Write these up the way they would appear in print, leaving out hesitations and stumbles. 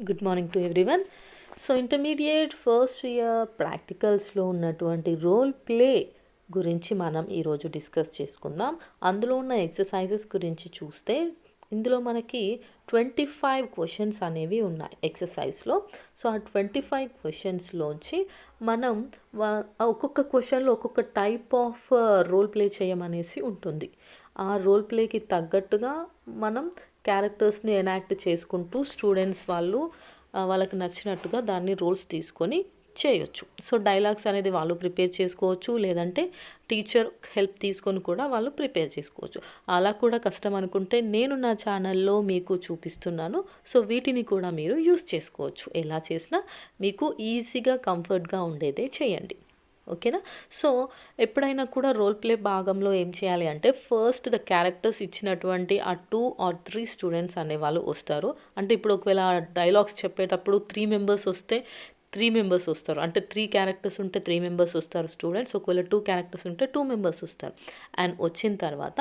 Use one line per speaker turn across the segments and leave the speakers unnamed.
Good morning to everyone. So intermediate first year ప్రాక్టికల్స్లో ఉన్నటువంటి role play గురించి మనం ఈరోజు డిస్కస్ చేసుకుందాం. అందులో ఉన్న ఎక్సర్సైజెస్ గురించి చూస్తే ఇందులో మనకి 25 క్వశ్చన్స్ అనేవి ఉన్నాయి ఎక్సర్సైజ్లో. సో ఆ 25 క్వశ్చన్స్లోంచి మనం ఒక్కొక్క క్వశ్చన్లో ఒక్కొక్క టైప్ ఆఫ్ రోల్ ప్లే చేయమనేసి ఉంటుంది. ఆ రోల్ ప్లేకి తగ్గట్టుగా మనం క్యారెక్టర్స్ని ఎనాక్ట్ చేసుకుంటూ స్టూడెంట్స్ వాళ్ళకి నచ్చినట్టుగా దాన్ని రోల్స్ తీసుకొని చేయొచ్చు. సో డైలాగ్స్ అనేది వాళ్ళు ప్రిపేర్ చేసుకోవచ్చు, లేదంటే టీచర్ హెల్ప్ తీసుకొని కూడా వాళ్ళు ప్రిపేర్ చేసుకోవచ్చు. అలా కూడా కష్టం అనుకుంటే నేను నా ఛానల్లో మీకు చూపిస్తున్నాను. సో వీటిని కూడా మీరు యూస్ చేసుకోవచ్చు. ఎలా చేసినా మీకు ఈజీగా కంఫర్ట్గా ఉండేదే చేయండి. ఓకేనా? సో ఎప్పుడైనా కూడా రోల్ ప్లే భాగంలో ఏం చేయాలి అంటే ఫస్ట్ ద క్యారెక్టర్స్ ఇచ్చినటువంటి ఆ 2 or 3 స్టూడెంట్స్ అనేవాళ్ళు వస్తారు. అంటే ఇప్పుడు ఒకవేళ డైలాగ్స్ చెప్పేటప్పుడు 3 మెంబర్స్ వస్తే 3 మెంబర్స్ వస్తారు. అంటే 3 క్యారెక్టర్స్ ఉంటే 3 మెంబర్స్ వస్తారు స్టూడెంట్స్. ఒకవేళ 2 క్యారెక్టర్స్ ఉంటే 2 మెంబర్స్ వస్తారు. అండ్ వచ్చిన తర్వాత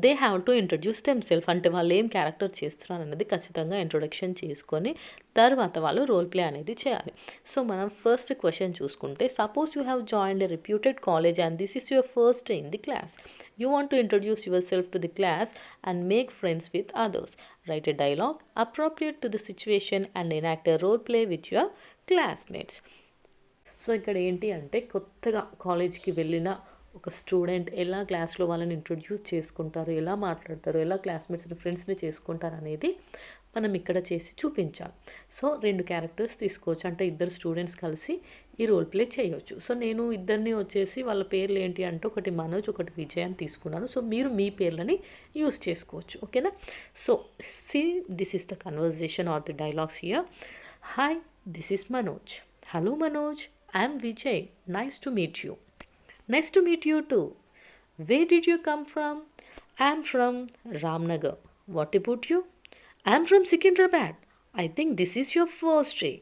they have to introduce themself. అంటే వాళ్ళు ఏం క్యారెక్టర్ చేస్తున్నారు అనేది ఖచ్చితంగా ఇంట్రొడక్షన్ చేసుకొని తర్వాత వాళ్ళు రోల్ ప్లే అనేది చేయాలి. సో మనం ఫస్ట్ క్వశ్చన్ చూసుకుంటే, suppose you have joined a reputed college and this is your first day in the class. You want to introduce yourself to the class and make friends with others. Write a dialogue appropriate to the situation and enact a role play with your classmates. So ఇక్కడ ఏంటి అంటే కొత్తగా కాలేజ్కి వెళ్ళిన ఒక student ఎలా క్లాస్లో వాళ్ళని ఇంట్రొడ్యూస్ చేసుకుంటారు, ఎలా మాట్లాడతారు, ఎలా క్లాస్మేట్స్ని ఫ్రెండ్స్ని చేసుకుంటారు అనేది మనం ఇక్కడ చేసి చూపించాలి. సో 2 క్యారెక్టర్స్ తీసుకోవచ్చు. అంటే 2 స్టూడెంట్స్ కలిసి ఈ రోల్ ప్లే చేయొచ్చు. సో నేను ఇద్దరిని వచ్చేసి వాళ్ళ పేర్లు ఏంటి అంటే ఒకటి మనోజ్, ఒకటి విజయ్ అని తీసుకున్నాను. సో మీరు మీ పేర్లని యూస్ చేసుకోవచ్చు. ఓకేనా? So see this is the conversation or the dialogues here. Hi, this is Manoj. Hello Manoj, I'm Vijay. Nice to meet you. Nice to meet you too. Where did you come from? I'm from Ramnagar. What about you? I'm from Secunderabad. I think this is your first day.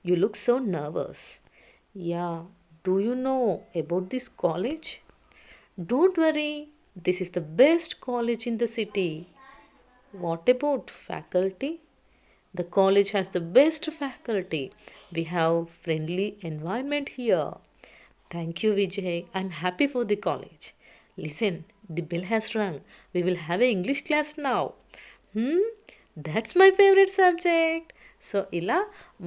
You look so nervous. Yeah. Do you know about this college? Don't worry. This is the best college in the city. What about faculty? The college has the best faculty. We have friendly environment here. Thank you, Vijay. I'm happy for the college. Listen, the bell has rung. We will have an English class now. That's my favorite subject. So ఇలా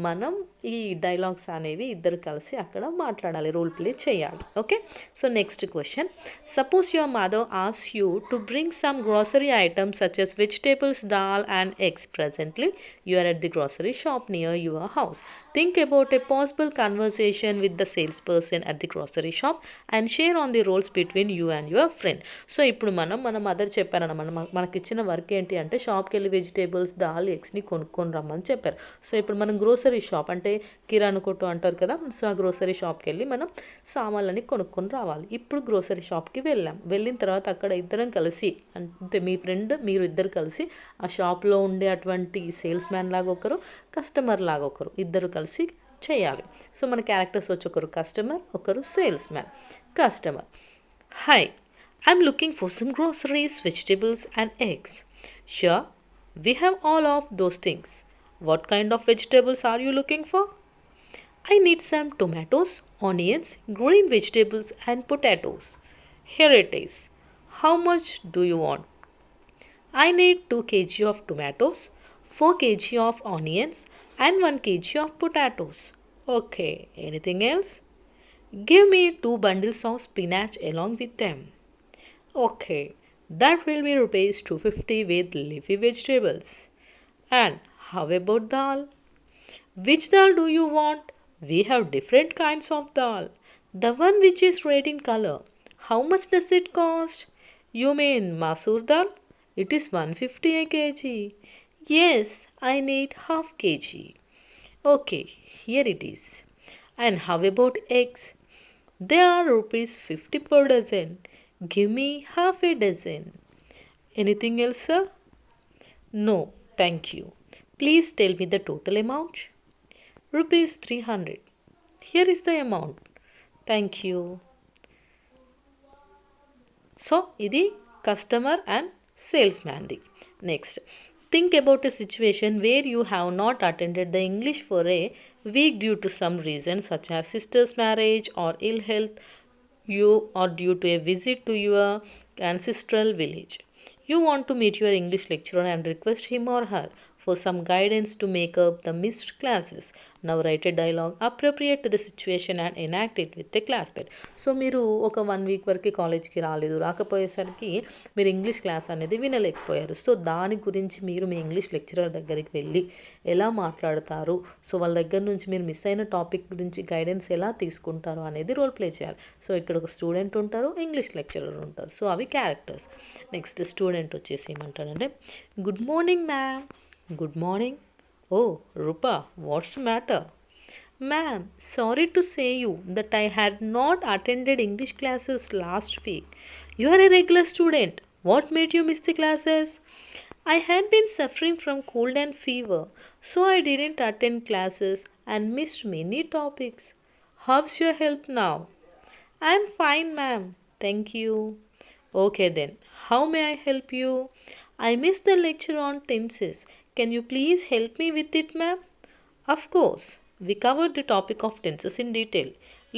మనం ఈ dialogues అనేవి ఇద్దరు కలిసి అక్కడ మాట్లాడాలి, role play చేయాలి. Okay? So next question. Suppose your mother asks you to bring some grocery items such as vegetables, dal and eggs. Presently, you are at the grocery shop near your house. Think about a possible conversation with the salesperson at the grocery shop and share on the roles between you and your friend. So ఇప్పుడు మన mother చెప్పారన్నమాట, మనకి ఇచ్చిన work ఏంటి అంటే షాప్కి వెళ్ళి vegetables, dal, ఎగ్స్ని కొనుక్కొని రమ్మని చెప్పారు. సో ఇప్పుడు మనం గ్రోసరీ షాప్ అంటే కిరాణా కొట్టు అంటారు కదా. సో ఆ గ్రోసరీ షాప్కి వెళ్ళి మనం సామాన్లని కొనుక్కొని రావాలి. ఇప్పుడు గ్రోసరీ షాప్కి వెళ్ళిన తర్వాత అక్కడ ఇద్దరం కలిసి, అంటే మీ ఫ్రెండ్ మీరు ఇద్దరు కలిసి ఆ షాప్లో ఉండే అటువంటి సేల్స్ మ్యాన్ లాగా ఒకరు, కస్టమర్ లాగా ఒకరు, ఇద్దరు కలిసి చేయాలి. సో మన క్యారెక్టర్స్ వచ్చి ఒకరు కస్టమర్, ఒకరు sales man. Customer: hi, I'm looking for some groceries, vegetables and eggs. Sure, we have all of those things. What kind of vegetables are you looking for? I need some tomatoes, onions, green vegetables and potatoes. Here it is. How much do you want? I need 2 kg of tomatoes, 4 kg of onions and 1 kg of potatoes. Okay, anything else? Give me 2 bundles of spinach along with them. Okay, that will be rupees 250 with leafy vegetables. And how about dal? Which dal do you want? We have different kinds of dal. The one which is red in color. How much does it cost? You mean masoor dal? It is 150 a kg. Yes, I need half kg. Okay, here it is. And how about eggs? They are rupees 50 per dozen. Give me half a dozen. Anything else, sir? No, thank you. Please tell me the total amount. Rupees 300. Here is the amount. Thank you. So ఇది customer and sales మ్యాన్ది. Next, Think about a situation where you have not attended the English for a week due to some reason, such as sister's marriage or ill health, you or due to a visit to your ancestral village. You want to meet your English lecturer and request him or her for some guidance to make up the missed classes. Now write a dialogue appropriate to the situation and enact it with a classmate. So మీరు ఒక 1 week వరకు కాలేజ్కి రాకపోయేసరికి మీరు English class అనేది వినలేకపోయారు. So దాని గురించి మీరు మీ ఇంగ్లీష్ లెక్చరర్ దగ్గరికి వెళ్ళి ఎలా మాట్లాడతారు, సో వాళ్ళ దగ్గర నుంచి మీరు మిస్ అయిన టాపిక్ గురించి గైడెన్స్ ఎలా తీసుకుంటారు అనేది రోల్ ప్లే చేయాలి. సో ఇక్కడ ఒక స్టూడెంట్ ఉంటారు, ఇంగ్లీష్ లెక్చరర్ ఉంటారు. సో అవి క్యారెక్టర్స్. నెక్స్ట్ స్టూడెంట్ వచ్చేసి ఏమంటాడంటే, good morning ma'am. Good morning. Oh Rupa, what's matter? Ma'am, sorry to say you that I had not attended English classes last week. You are a regular student. What made you miss the classes? I had been suffering from cold and fever, so I didn't attend classes and missed many topics. How's your health now? I'm fine, ma'am. Thank you. Okay then, how may I help you? I missed the lecture on tenses. Can you please help me with it, ma'am? Of course. We covered the topic of tenses in detail.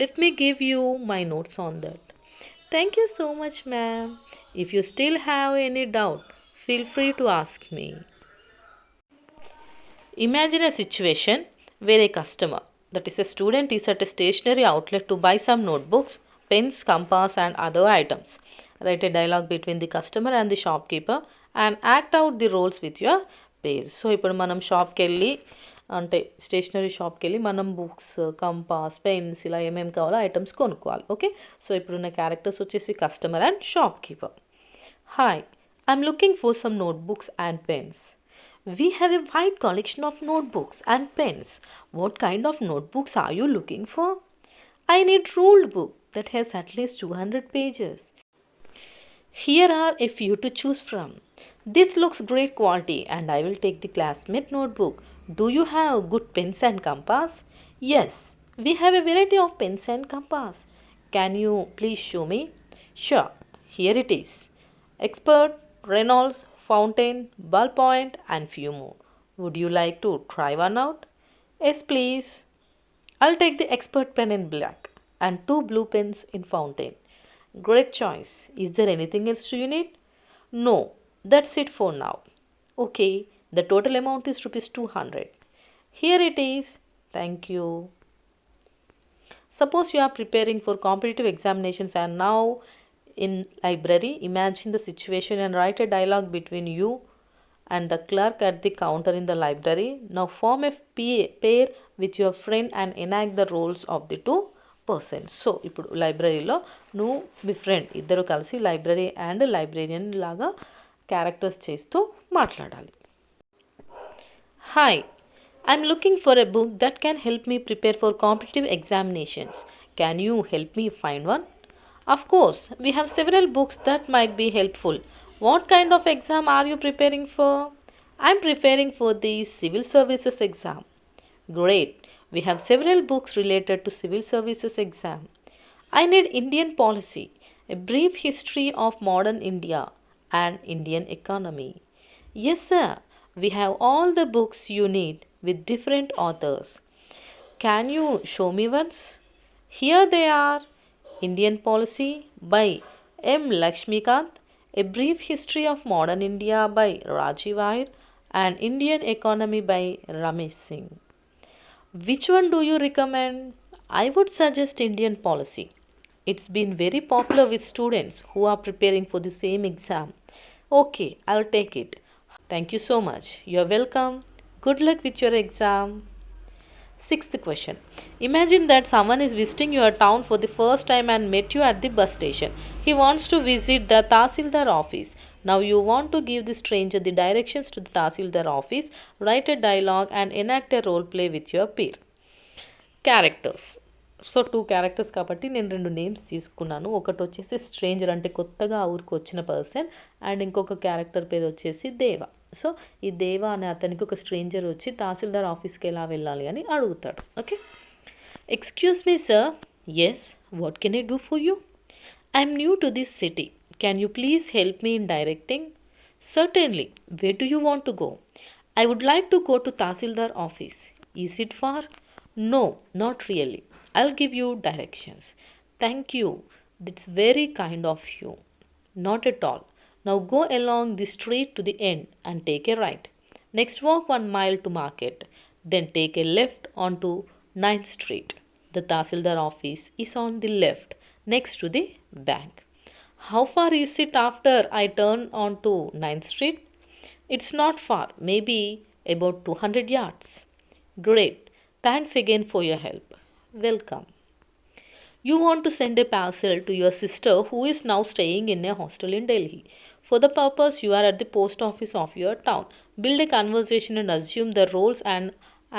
Let me give you my notes on that. Thank you so much, ma'am. If you still have any doubt, feel free to ask me. Imagine a situation where a customer, that is a student, is at a stationery outlet to buy some notebooks, pens, compass and other items. Write a dialogue between the customer and the shopkeeper and act out the roles with your peers. So ఇప్పుడు మనం షాప్కి వెళ్ళి, అంటే stationery షాప్కి వెళ్ళి మనం books, compass, pens ఇలా ఏమేమి కావాలో ఐటమ్స్ కొనుక్కోవాలి. ఓకే, సో ఇప్పుడున్న క్యారెక్టర్స్ వచ్చేసి customer and shop keeper. Hi, I'm looking for some notebooks and pens. We have a wide collection of notebooks and pens. What kind of notebooks are you looking for? I need ruled book that has at least 200 pages. Here are a few to choose from. This looks great quality and I will take the classmate notebook. Do you have good pens and compass? Yes, we have a variety of pens and compass. Can you please show me? Sure, here it is. Expert, Reynolds, Fountain, Ballpoint and few more. Would you like to try one out? Yes, please. I'll take the expert pen in black and 2 blue pens in Fountain. Great choice. Is there anything else you need? No, that's it for now. Okay, the total amount is rupees 200. Here it is. Thank you. Suppose you are preparing for competitive examinations and now in library. Imagine the situation and write a dialogue between you and the clerk at the counter in the library. Now form a pair with your friend and enact the roles of the two persons. So ఇప్పుడు లైబ్రరీలో నువ్వు మీ friend ఇద్దరు కలిసి library and librarian లాగా characters చేస్తూ మాట్లాడాలి. Hi, I'm looking for a book that can help me prepare for competitive examinations. Can you help me find one? Of course, we have several books that might be helpful. What kind of exam are you preparing for? I'm preparing for the civil services exam. Great. We have several books related to civil services exam. I need Indian policy, a brief history of modern India and Indian economy. Yes, sir. We have all the books you need with different authors. Can you show me once? Here they are. Indian Policy by M. Lakshmikant, A Brief History of Modern India by Rajiv Iyer, and Indian Economy by Ramesh Singh. Which one do you recommend? I would suggest Indian Policy. It's been very popular with students who are preparing for the same exam. Okay, I'll take it. Thank you so much. You're welcome. Good luck with your exam. Sixth question. Imagine that someone is visiting your town for the first time and met you at the bus station. He wants to visit the Tahsildar office. Now you want to give the stranger the directions to the Tahsildar office. Write a dialogue and enact a role play with your peer. Characters. So 2 characters కాబట్టి నేను 2 names తీసుకున్నాను. ఒకటి వచ్చేసి stranger, అంటే కొత్తగా ఆ ఊరికి వచ్చిన పర్సన్, అండ్ ఇంకొక క్యారెక్టర్ పేరు వచ్చేసి దేవ. సో ఈ దేవ అనే అతనికి ఒక స్ట్రేంజర్ వచ్చి తహసీల్దార్ ఆఫీస్కి ఎలా వెళ్ళాలి అని అడుగుతాడు. Okay, excuse me sir. Yes, what can I do for you? I'm new to this city. Can you please help me in directing? Certainly. Where do you want to go? I would like to go to Tahsildar office. Is it far? No, not really. I'll give you directions. Thank you. That's very kind of you. Not at all. Now go along the street to the end and take a right. Next walk 1 mile to market. Then take a left onto 9th Street. The Tahsildar office is on the left next to the bank. How far is it after I turn onto 9th Street? It's not far, maybe about 200 yards. Great. Thanks again for your help. Welcome. You want to send a parcel to your sister who is now staying in a hostel in Delhi. For the purpose, you are at the post office of your town. Build a conversation and assume the roles and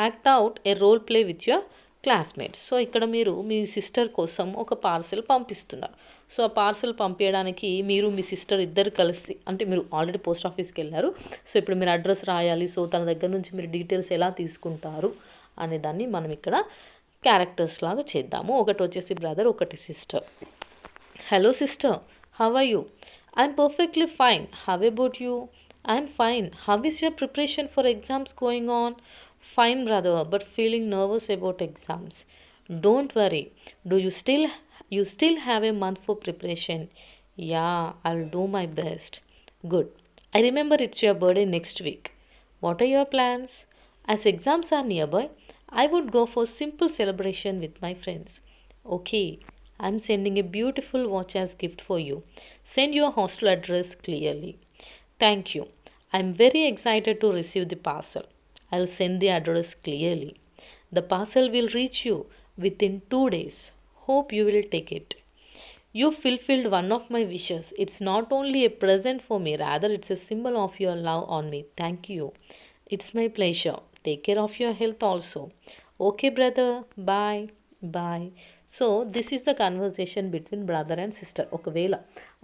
act out a role play with your classmates. So ఇక్కడ మీరు మీ sister కోసం ఒక parcel పంపిస్తున్నారు. So ఆ parcel పంపించడానికి మీరు మీ sister ఇద్దరు కలిసి, అంటే మీరు ఆల్రెడీ పోస్ట్ ఆఫీస్కి వెళ్ళారు, సో ఇప్పుడు మీరు అడ్రస్ రాయాలి. సో తన దగ్గర నుంచి మీరు డీటెయిల్స్ ఎలా తీసుకుంటారు అనే దాన్ని మనం ఇక్కడ క్యారెక్టర్స్ లాగా చేద్దాము. ఒకటి వచ్చేసి బ్రదర్, ఒకటి sister. Hello sister, how are you? I'm perfectly fine. How about you? I'm fine. How is your preparation for exams going on? Fine, brother, but feeling nervous about exams. Don't worry. Do you still have a month for preparation? Yeah, I'll do my best. Good. I remember it's your birthday next week. What are your plans? As exams are nearby, I would go for simple celebration with my friends. Okay. I'm sending a beautiful watch as gift for you. Send your hostel address clearly. Thank you. I'm very excited to receive the parcel. I'll send the address clearly. The parcel will reach you within 2 days. Hope you will take it. You fulfilled one of my wishes. It's not only a present for me, rather it's a symbol of your love on me. Thank you. It's my pleasure. Take care of your health also. Okay, brother. Bye. Bye. So this is the conversation between brother and sister. ఒకవేళ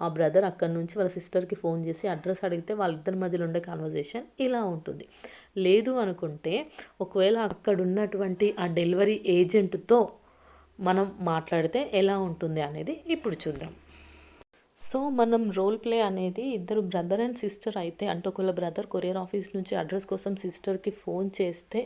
ఆ brother అక్కడి నుంచి వాళ్ళ సిస్టర్కి phone చేసి address అడిగితే వాళ్ళిద్దరి మధ్యలో ఉండే కన్వర్జేషన్ ఇలా ఉంటుంది. లేదు అనుకుంటే ఒకవేళ అక్కడ ఉన్నటువంటి ఆ డెలివరీ ఏజెంట్తో మనం మాట్లాడితే ఎలా ఉంటుంది అనేది ఇప్పుడు చూద్దాం. సో మనం రోల్ ప్లే అనేది ఇద్దరు బ్రదర్ అండ్ సిస్టర్ అయితే, అంటే ఒకవేళ బ్రదర్ కొరియర్ ఆఫీస్ నుంచి అడ్రస్ కోసం సిస్టర్కి ఫోన్ చేస్తే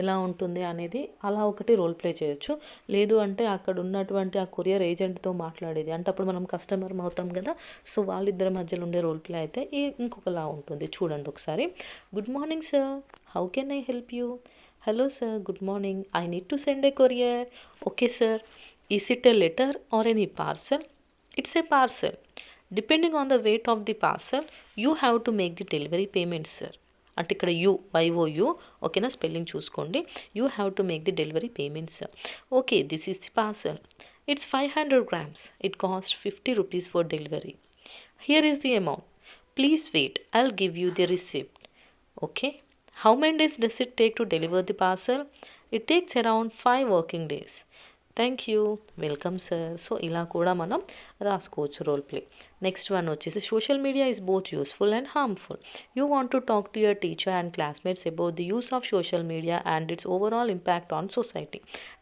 ఎలా ఉంటుంది అనేది అలా ఒకటి రోల్ ప్లే చేయొచ్చు. లేదు అంటే అక్కడ ఉన్నటువంటి ఆ కొరియర్ ఏజెంట్తో మాట్లాడేది, అంటే అప్పుడు మనం కస్టమర్ అవుతాం కదా, సో వాళ్ళిద్దరి మధ్యలో ఉండే రోల్ ప్లే అయితే ఇంకొకలా ఉంటుంది. చూడండి ఒకసారి. Good morning sir, how can I help you? Hello sir, good morning. I need to send A courier. Okay sir. Is it a letter or any parcel? It's a parcel. Depending on the weight of the parcel you have to make the delivery payment sir. అంటే ఇక్కడ YOU, ఓకేనా, spelling చూసుకోండి. You have to make the delivery payments. Okay, this is the parcel. It's 500 grams. It cost 50 rupees for delivery. Here is the amount. Please wait, I'll give you the receipt. Okay. How many days does it take to deliver the parcel? It takes around 5 working days. Thank you. Welcome sir. So ఇలా కూడా మనం రాసుకోవచ్చు role play. Next one వచ్చేసి social media is both useful and harmful. You want to talk to your teacher and classmates about the use of social media and its overall impact on society.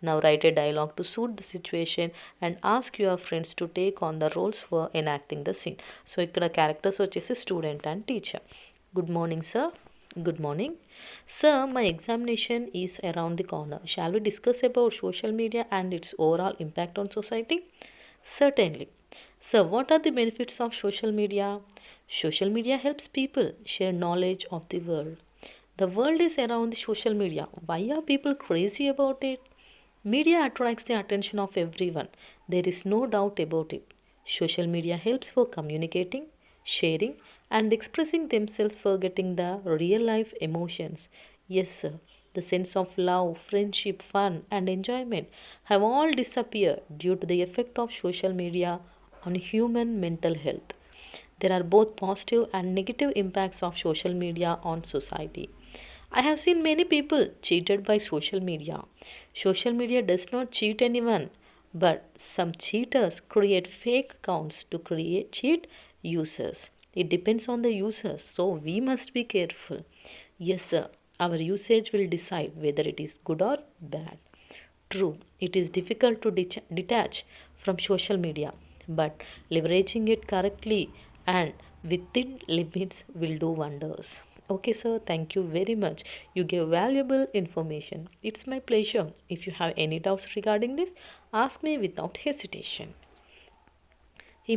Now write a dialogue to suit the situation and ask your friends to take on the roles for enacting the scene. So ఇక్కడ characters వచ్చేసి student and teacher. Good morning sir. Good morning. Sir, my examination is around the corner. Shall we discuss about social media and its overall impact on society? Certainly. Sir, what are the benefits of social media? Social media helps people share knowledge of the world. The world is around the social media. Why are people crazy about it? Media attracts the attention of everyone. There is no doubt about it. Social media helps for communicating, sharing, and expressing themselves, forgetting the real life emotions. Yes, sir. The sense of love, friendship, fun, and enjoyment have all disappeared due to the effect of social media on human mental health. There are both positive and negative impacts of social media on society. I have seen many people cheated by social media. Social media does not cheat anyone, but some cheaters create fake accounts to cheat users. It depends on the users, so we must be careful. Yes, sir. Our usage will decide whether it is good or bad. True, it is difficult to detach from social media, but leveraging it correctly and within limits will do wonders. Okay, sir, thank you very much. You gave valuable information. It's my pleasure. If you have any doubts regarding this, ask me without hesitation.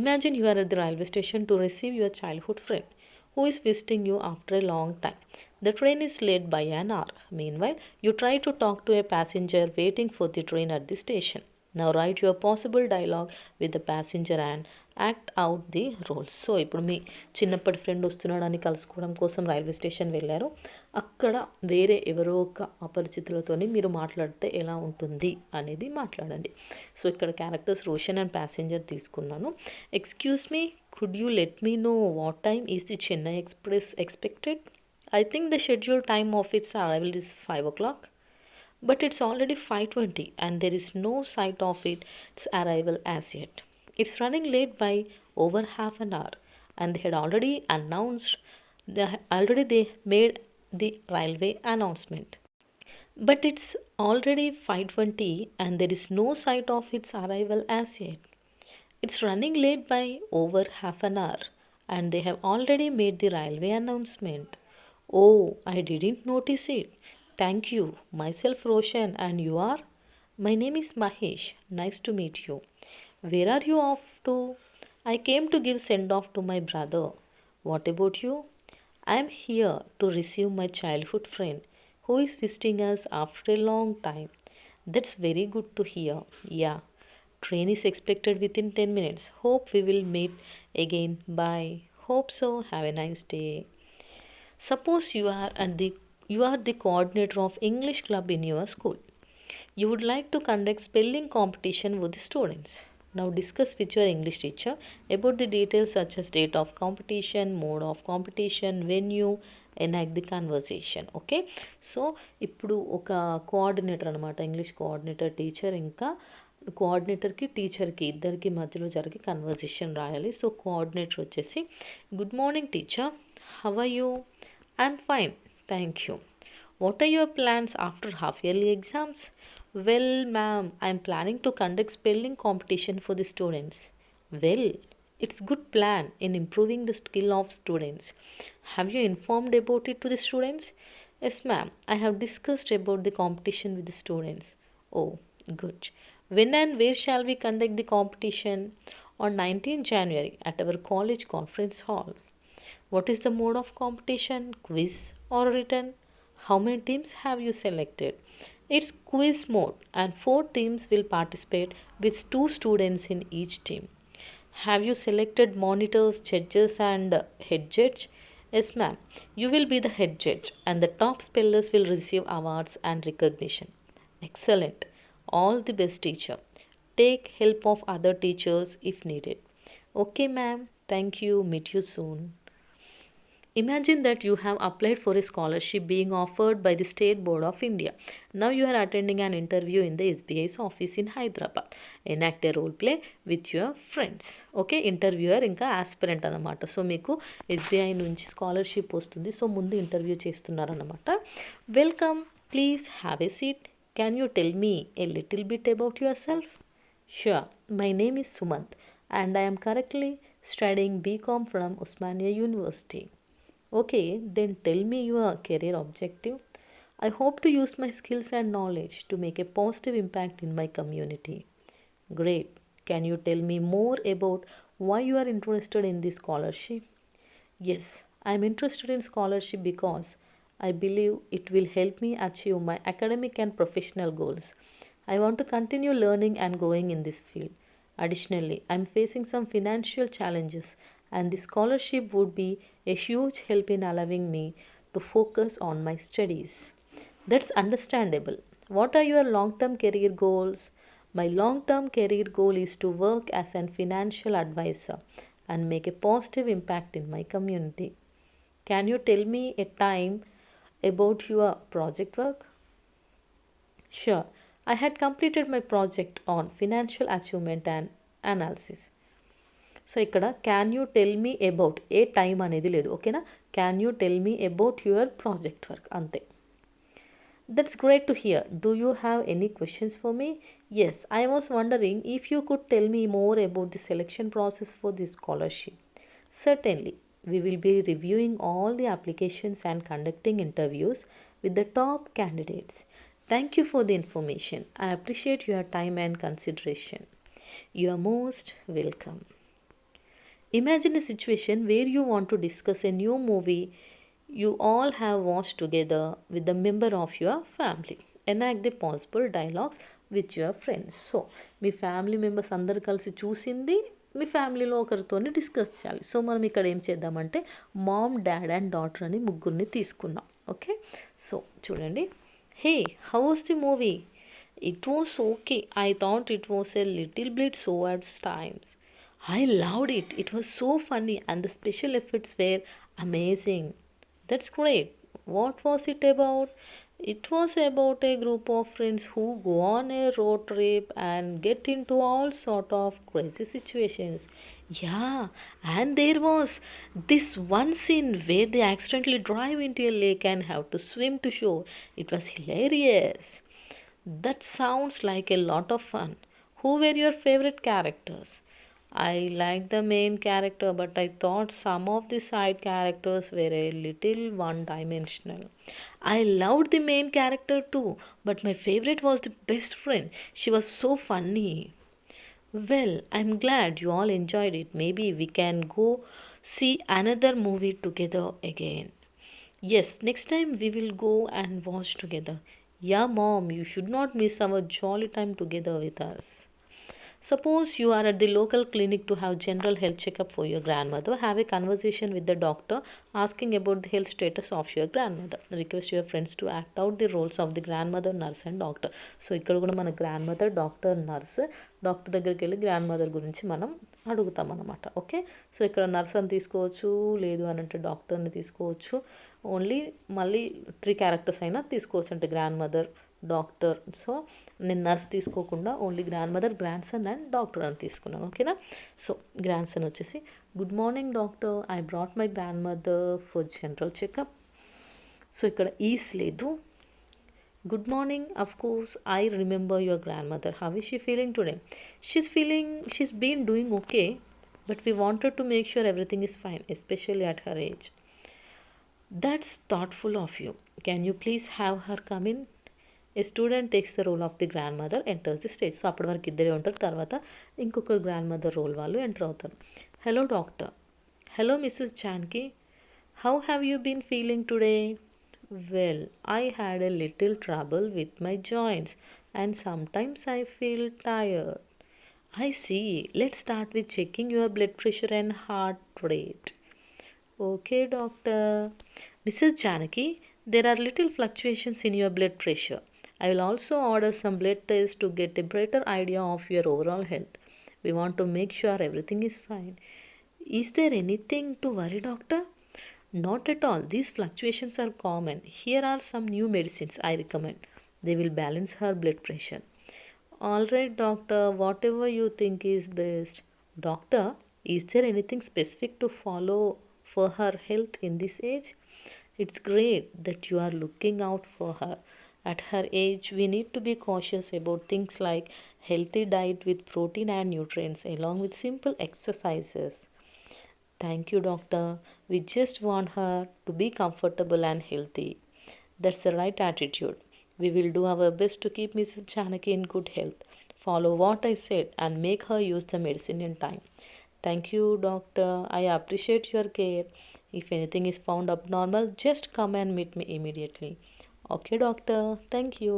Imagine you are at the railway station to receive your childhood friend who is visiting you after a long time. The train is late by an hour. Meanwhile, you try to talk to a passenger waiting for the train at the station. Now write your possible dialogue with the passenger and act out the roles. So ఇప్పుడు మీ చిన్నప్పటి friend వస్తున్నాడని కలుసుకోవడం కోసం railway station వెళ్ళారు. అక్కడ వేరే ఎవరో ఒక అపరిచితులతోని మీరు మాట్లాడితే ఎలా ఉంటుంది అనేది మాట్లాడండి. సో ఇక్కడ క్యారెక్టర్స్ రోషన్ అండ్ ప్యాసింజర్ తీసుకున్నాను. Excuse me, could you let me know what time is the Chennai express expected? I think the scheduled time of its arrival is 5 o'clock. But it's already 5:20 and there is no sight of its arrival as yet. It's running late by over half an hour and they had already announced, they made the railway announcement. But it's already 5:20 and there is no sight of its arrival as yet. It's running late by over half an hour and they have already made the railway announcement. Oh, I didn't notice it. Thank you. Myself Roshan and you are? My name is Mahesh. Nice to meet you. Where are you off to? I came to give send off to my brother. What about you? I am here to receive my childhood friend who is visiting us after a long time. That's very good to hear. Yeah. Train is expected within 10 minutes. Hope we will meet again. Bye. Hope so. Have a nice day. Suppose you are the coordinator of English club in your school. You would like to conduct spelling competition with the students. Now discuss with your English teacher about the details such as date of competition, mode of competition, venue, enact the conversation. Okay, so ఇప్పుడు ఒక coordinator అనమాట, English coordinator teacher ఇంకా కోఆర్డినేటర్కి టీచర్కి ఇద్దరికి మధ్యలో జరిగే conversation రాయాలి. So coordinator వచ్చేసి, good morning teacher, how are you? I'm fine, thank you. What are your plans after half yearly exams? Well, ma'am, I am planning to conduct spelling competition for the students. Well, it's good plan in improving the skill of students. Have you informed about it to the students? Yes, ma'am. I have discussed about the competition with the students. Oh, good. When and where shall we conduct the competition? On 19th January at our college conference hall. What is the mode of competition? Quiz or written? How many teams have you selected? It's quiz mode and 4 teams will participate with 2 students in each team. Have you selected monitors, judges and head judge? Yes, ma'am. You will be the head judge and the top spellers will receive awards and recognition. Excellent. All the best, teacher. Take help of other teachers if needed. Okay, ma'am. Thank you. Meet you soon. Imagine that you have applied for a scholarship being offered by the State Board of India. Now you are attending an interview in the SBI's office in Hyderabad. Enact a role play with your friends. Okay, interviewer ఇంకా aspirant అనమాట. So మీకు SBI నుంచి scholarship వస్తుంది. So ముందు interview చేస్తున్నారనమాట. Welcome, please have a seat. Can you tell me a little bit about your self? Sure, my name is Sumant and I am currently studying BCom from Osmania University. Okay, then tell me your career objective. I hope to use my skills and knowledge to make a positive impact in my community. Great. Can you tell me more about why you are interested in this scholarship? Yes, I am interested in scholarship because I believe it will help me achieve my academic and professional goals. I want to continue learning and growing in this field. Additionally, I am facing some financial challenges and the scholarship would be a huge help in allowing me to focus on my studies. That's understandable. What are your long-term career goals? My long-term career goal is to work as a financial advisor and make a positive impact in my community. Can you tell me a time about your project work? Sure. I had completed my project on financial achievement and analysis. So ఇక్కడ can you tell me about, a time అనేది లేదు. ఓకేనా, can you tell me about your project work అంతే. That's great to hear. Do you have any questions for me? Yes, I was wondering if you could tell me more about the selection process for this scholarship. Certainly. We will be reviewing all the applications and conducting interviews with the top candidates. Thank you for the information. I appreciate your time and consideration. You are most welcome. Imagine a situation where you want to discuss a new movie you all have watched together with the member of your family. Enact the possible dialogues with your friends. So me family members అందరు కలిసి చూసింది మీ ఫ్యామిలీలో ఒకరితోని discuss చేయాలి. So మనం ఇక్కడ ఏం చేద్దామంటే ma'am, dad and daughter అని ముగ్గురిని తీసుకుందాం. ఓకే, సో చూడండి. Hey, how was the movie? It was okay. I thought it was a little bit so at times. I loved it. It was so funny and the special effects were amazing. That's great. What was it about? It was about a group of friends who go on a road trip and get into all sort of crazy situations. Yeah, and there was this one scene where they accidentally drive into a lake and have to swim to shore. It was hilarious. That sounds like a lot of fun. Who were your favorite characters? I liked the main character, but I thought some of the side characters were a little one dimensional. I loved the main character too, but my favorite was the best friend. She was so funny. Well, I'm glad you all enjoyed it. Maybe we can go see another movie together again. Yes, next time we will go and watch together. Yeah, mom, you should not miss our jolly time together with us. Suppose you are at the local clinic to have general health checkup for your grandmother. Have a conversation with the doctor asking about the health status of your grandmother. Request your friends to act out the roles of the grandmother, nurse and doctor. So ఇక్కడ కూడా మన grand mother, doctor, nurse. Doctor దగ్గరికి వెళ్ళి grand mother గురించి మనం అడుగుతాం అనమాట. Okay, so ఇక్కడ నర్స్ అని తీసుకోవచ్చు, లేదు అని అంటే డాక్టర్ని తీసుకోవచ్చు. ఓన్లీ మళ్ళీ 3 క్యారెక్టర్స్ అయినా తీసుకోవచ్చు, అంటే గ్రాండ్ మదర్, డాక్టర్. సో నేను నర్స్ తీసుకోకుండా only grandmother, grandson and doctor అని తీసుకున్నాను. ఓకేనా? సో గ్రాండ్ సన్ వచ్చేసి, good morning doctor, I brought my grandmother for general checkup. So ఇక్కడ ఈస్ లేదు. Good morning, of course I remember your grandmother. How is she feeling today? She's been doing okay, but we wanted to make sure everything is fine, especially at her age. That's thoughtful of you. Can you please have her come in? A student takes the role of the grandmother, enters the stage. So అప్పటి వరకు ఇద్దరే ఉంటారు, తర్వాత ఇంకొక grandmother role వాళ్ళు enter అవుతారు. Hello doctor. Hello Mrs Janaki. How have you been feeling today? Well, I had a little trouble with my joints and sometimes I feel tired. I see. Let's start with checking your blood pressure and heart rate. Okay, doctor. Mrs. Janaki, there are little fluctuations in your blood pressure. I will also order some blood tests to get a better idea of your overall health. We want to make sure everything is fine. Is there anything to worry, doctor? Not at all. These fluctuations are common. Here are some new medicines I recommend. They will balance her blood pressure. All right, doctor, whatever you think is best. Doctor, is there anything specific to follow for her health in this age? It's great that you are looking out for her. At her age, we need to be cautious about things like healthy diet with protein and nutrients, along with simple exercises. Thank you, doctor. We just want her to be comfortable and healthy. That's the right attitude. We will do our best to keep Mrs. Janaki in good health. Follow what I said and make her use the medicine in time. Thank you, doctor. I appreciate your care. If anything is found abnormal, just come and meet me immediately. Okay, doctor. Thank you.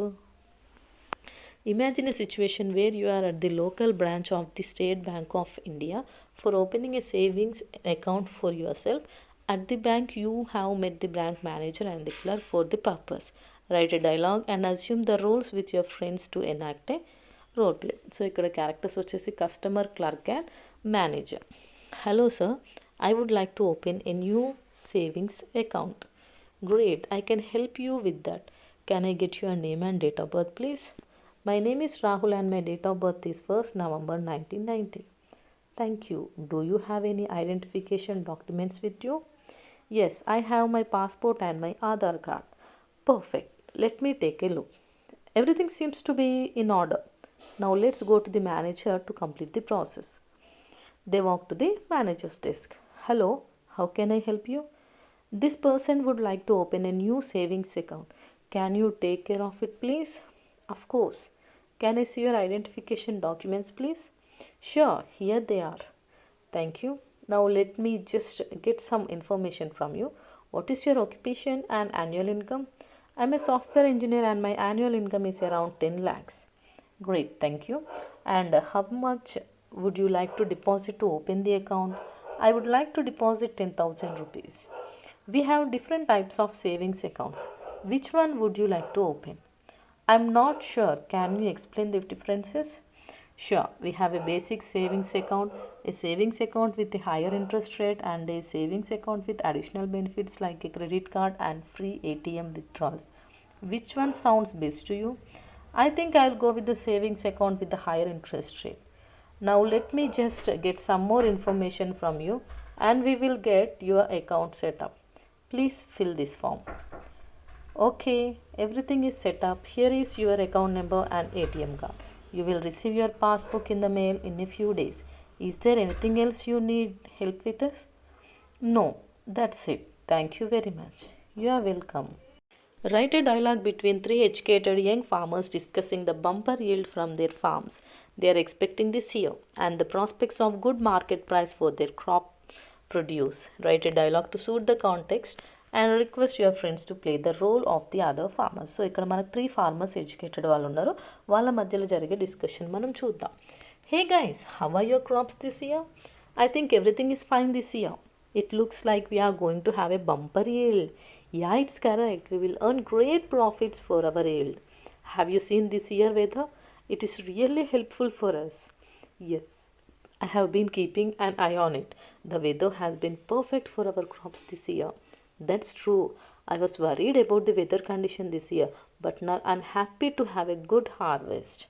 Imagine a situation where you are at the local branch of the State Bank of India for opening a savings account for yourself. At the bank, you have met the bank manager and the clerk for the purpose. Write a dialogue and assume the roles with your friends to enact a role play. So ఇక్కడ characters వచ్చేసి customer, clerk and manager. Hello sir, I would like to open a new savings account. Great, I can help you with that. Can I get your name and date of birth, please? My name is Rahul and my date of birth is 1st November 1990. Thank you. Do you have any identification documents with you? Yes, I have my passport and my Aadhaar card. Perfect. Let me take a look. Everything seems to be in order. Now let's go to the manager to complete the process. They walk to the manager's desk. Hello, How can I help you? This person would like to open a new savings account. Can you take care of it, please? Of course. Can I see your identification documents, please? Sure, here they are. Thank you. Now let me just get some information from you. What is your occupation and annual income? I'm a software engineer and my annual income is around 10 lakhs. Great, thank you. And how much would you like to deposit to open the account? I would like to deposit 10,000 rupees. We have different types of savings accounts. Which one would you like to open? I'm not sure. Can you explain the differences? Sure. We have a basic savings account, a savings account with a higher interest rate, and a savings account with additional benefits like a credit card and free ATM withdrawals. Which one sounds best to you? I think I'll go with the savings account with the higher interest rate. Now let me just get some more information from you and we will get your account set up. Please fill this form. Okay, everything is set up. Here is your account number and ATM card. You will receive your passbook in the mail in a few days. Is there anything else you need help with us? No, that's it. Thank you very much. You are welcome. Write a dialogue between three educated young farmers discussing the bumper yield from their farms they are expecting this year and the prospects of good market price for their crop produce. Write a dialogue to suit the context and request your friends to play the role of the other farmers. So ఇక్కడ మనకు three farmers educated వాళ్ళు ఉన్నారు, వాళ్ళ మధ్యలో జరిగే discussion మనం చూద్దాం. Hey guys, how are your crops this year? I think everything is fine this year. It looks like we are going to have a bumper yield. Yeah, it's correct. We will earn great profits for our yield. Have you seen this year weather? It is really helpful for us. Yes, I have been keeping an eye on it. The weather has been perfect for our crops this year. That's true. I was worried about the weather condition this year, but now I'm happy to have a good harvest.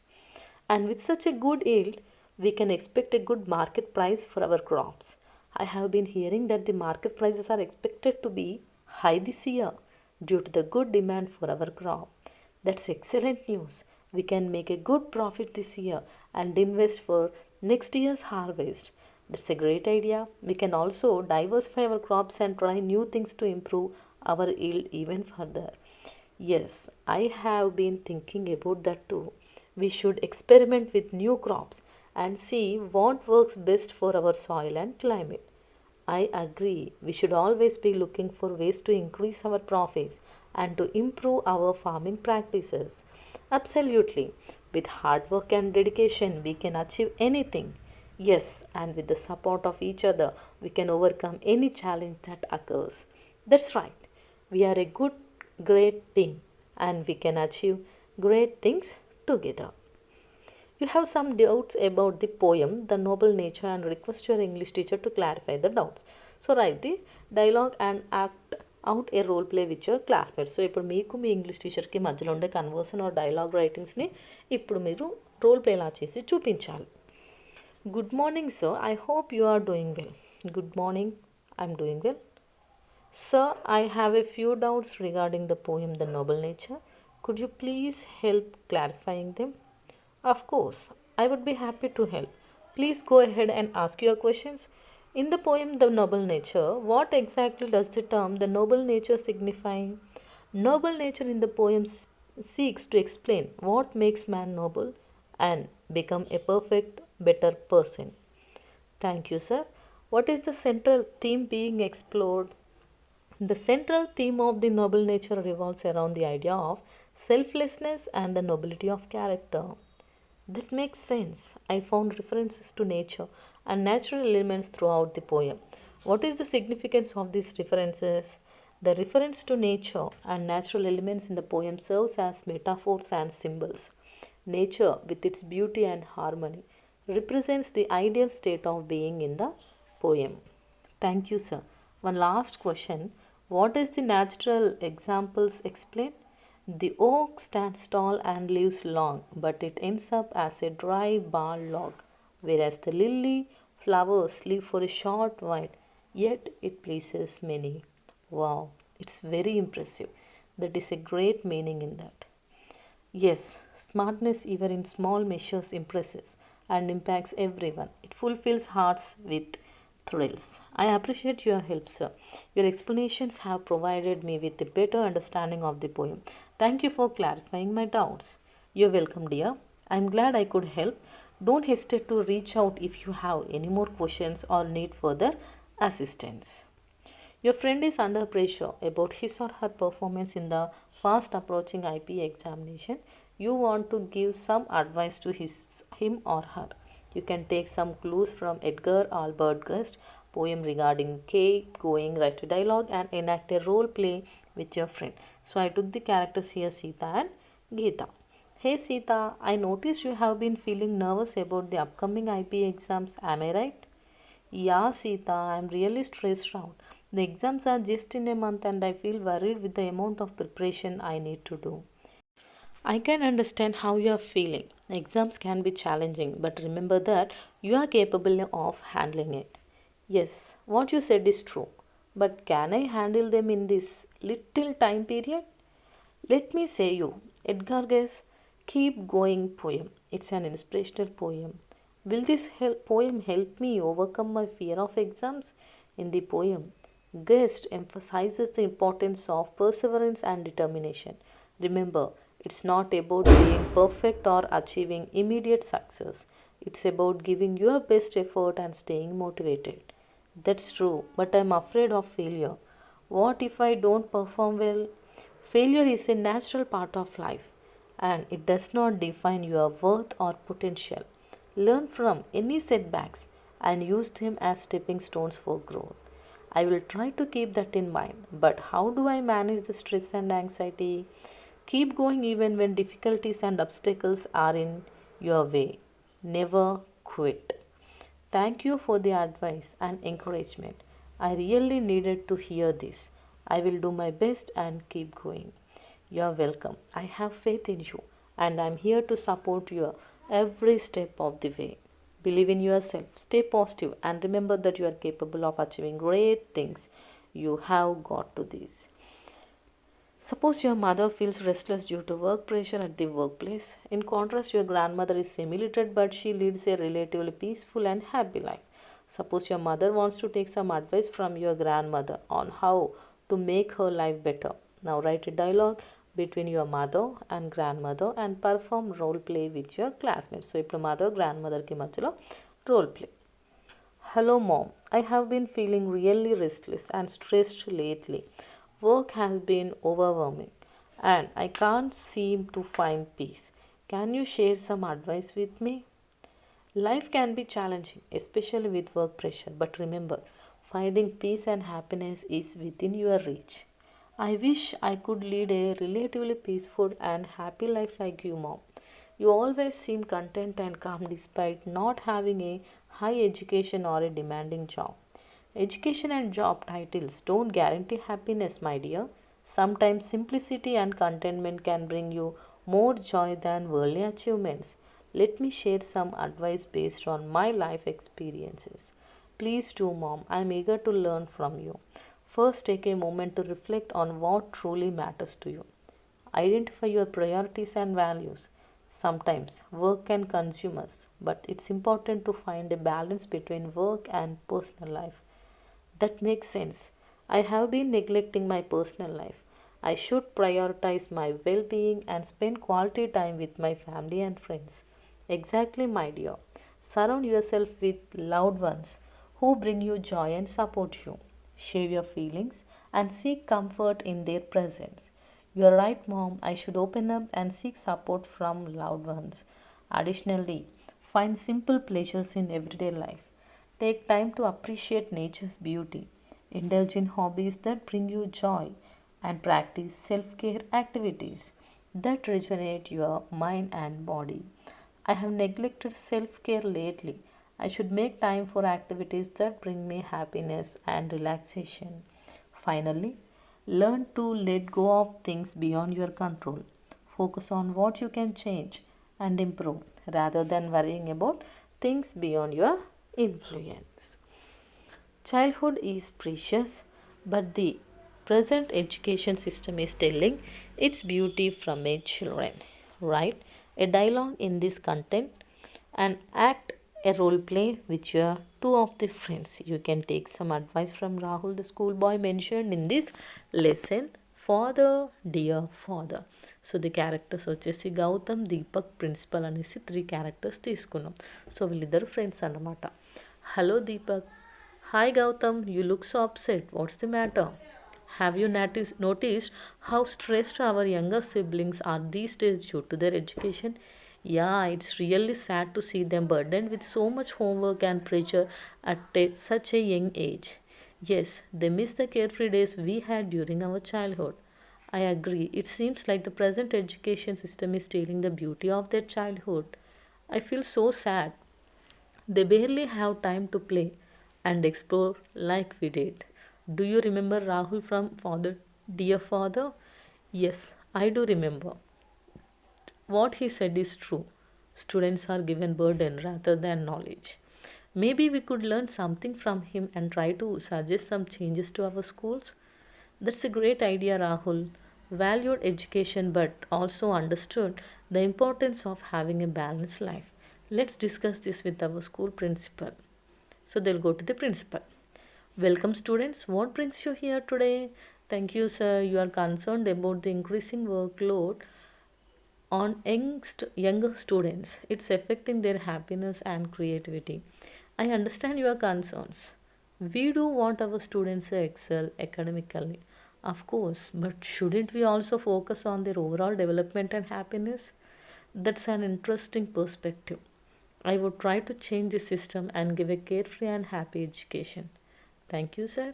And with such a good yield, we can expect a good market price for our crops. I have been hearing that the market prices are expected to be high this year due to the good demand for our crop. That's excellent news. We can make a good profit this year and invest for next year's harvest. That's a great idea. We can also diversify our crops and try new things to improve our yield even further. Yes, I have been thinking about that too. We should experiment with new crops and see what works best for our soil and climate. I agree. We should always be looking for ways to increase our profits and to improve our farming practices. Absolutely. With hard work and dedication, we can achieve anything. Yes, and with the support of each other, we can overcome any challenge that occurs. That's right. We are a great team, and we can achieve great things together. You have some doubts about the poem, The Noble Nature, and request your English teacher to clarify the doubts. So write the dialogue and act out a role play with your classmates. So ఇప్పుడు మీకు మీ English టీచర్కి మధ్యలో ఉండే conversion are dialogue రైటింగ్స్ని ఇప్పుడు మీరు role ప్లేలా చేసి చూపించాలి. Good morning sir, I hope you are doing well. Good morning, I'm doing well. Sir, I have a few doubts regarding the poem The Noble Nature. Could you please help clarifying them? Of course, I would be happy to help. Please go ahead and ask your questions. In the poem The Noble Nature, what exactly does the term the noble nature signify? Noble nature in the poem seeks to explain what makes man noble and become a perfect, better person. Thank you, sir. What is the central theme being explored? The central theme of the noble nature revolves around the idea of selflessness and the nobility of character. That makes sense. I found references to nature and natural elements throughout the poem. What is the significance of these references? The reference to nature and natural elements in the poem serves as metaphors and symbols. Nature, with its beauty and harmony, represents the ideal state of being in the poem. Thank you, sir. One last question. What does the natural examples explain? The oak stands tall and lives long, but it ends up as a dry barred log, whereas the lily flowers live for a short while, yet it pleases many. Wow, it's very impressive. That is a great meaning in that. Yes, smartness even in small measures impresses and impacts everyone. It fulfills hearts with thrills. I appreciate your help, sir. Your explanations have provided me with a better understanding of the poem. Thank you for clarifying my doubts. You're welcome, dear. I'm glad I could help. Don't hesitate to reach out if you have any more questions or need further assistance. Your friend is under pressure about his or her performance in the fast approaching IP examination. You want to give some advice to him or her. You can take some clues from Edgar Albert Gust's poem regarding keep going, write a dialogue, and enact a role play with your friend. So I took the characters here Sita and Geeta. Hey Sita, I noticed you have been feeling nervous about the upcoming IP exams. Am I right? Yeah, Sita, I'm really stressed out. The exams are just in a month and I feel worried with the amount of preparation I need to do. I can understand how you are feeling. Exams can be challenging, but remember that you are capable of handling it. Yes, what you said is true. But can I handle them in this little time period? Let me say you, Edgar Guess, Keep Going poem. It's an inspirational poem. Will this poem help me overcome my fear of exams? In the poem, Guest emphasizes the importance of perseverance and determination. Remember, it's not about being perfect or achieving immediate success. It's about giving your best effort and staying motivated. That's true, but I'm afraid of failure. What if I don't perform well? Failure is a natural part of life and it does not define your worth or potential. Learn from any setbacks and use them as stepping stones for growth. I will try to keep that in mind, but how do I manage the stress and anxiety? Keep going even when difficulties and obstacles are in your way. Never quit. Thank you for the advice and encouragement. I really needed to hear this. I will do my best and keep going. You are welcome. I have faith in you and I am here to support you every step of the way. Believe in yourself, stay positive, and remember that you are capable of achieving great things. You have got to this. Suppose your mother feels restless due to work pressure at the workplace. In contrast, your grandmother is semi-literate but she leads a relatively peaceful and happy life. Suppose your mother wants to take some advice from your grandmother on how to make her life better. Now write a dialogue between your mother and grandmother and perform role play with your classmates. So ఇప్పుడు mother grandmother కి మధ్యలో role play. Hello, Mom. I have been feeling really restless and stressed lately. Work has been overwhelming and I can't seem to find peace. Can you share some advice with me? Life can be challenging, especially with work pressure, but remember, finding peace and happiness is within your reach. I wish I could lead a relatively peaceful and happy life like you, Mom. You always seem content and calm despite not having a high education or a demanding job. Education and job titles don't guarantee happiness, my dear. Sometimes simplicity and contentment can bring you more joy than worldly achievements. Let me share some advice based on my life experiences. Please do, Mom. I'm eager to learn from you. First, take a moment to reflect on what truly matters to you. Identify your priorities and values. Sometimes work can consume us, but it's important to find a balance between work and personal life. That makes sense. I have been neglecting my personal life. I should prioritize my well being and spend quality time with my family and friends. Exactly, my dear. Surround yourself with loved ones who bring you joy and support you. Share your feelings and seek comfort in their presence. You are right, Mom. I should open up and seek support from loved ones. Additionally, find simple pleasures in everyday life. Take time to appreciate nature's beauty. Indulge in hobbies that bring you joy and practice self care activities that rejuvenate your mind and body. I have neglected self care lately. I should make time for activities that bring me happiness and relaxation. Finally, learn to let go of things beyond your control. Focus on what you can change and improve rather than worrying about things beyond your influence. Childhood is precious, but the present education system is telling its beauty from its children. Write a dialogue in this content and act a role play with your two of the friends. You can take some advice from Rahul, the schoolboy mentioned in this lesson. Father, dear father. So the characters వచ్చేసి Gautam, Deepak, principal అనేసి three characters తీసుకున్నాం. So వీళ్ళిద్దరు friends అన్నమాట. Hello Deepak. Hi Gautam, you look so upset. What's the matter? Have you noticed how stressed our younger siblings are these days due to their education? Yeah, it's really sad to see them burdened with so much homework and pressure at such a young age. Yes, they miss the carefree days we had during our childhood. I agree. It seems like the present education system is stealing the beauty of their childhood. I feel so sad. They barely have time to play and explore like we did. Do you remember Rahul from Father, Dear Father? Yes, I do remember. What he said is true. Students are given burden rather than knowledge. Maybe we could learn something from him and try to suggest some changes to our schools. That's a great idea, Rahul. Valued education but also understood the importance of having a balanced life. Let's discuss this with our school principal. So they'll go to the principal. Welcome, students. What brings you here today? Thank you, sir. You are concerned about the increasing workload on younger students. It's affecting their happiness and creativity. I understand your concerns. We do want our students to excel academically, of course, but shouldn't we also focus on their overall development and happiness? That's an interesting perspective. I would try to change the system and give a carefree and happy education. Thank you, sir.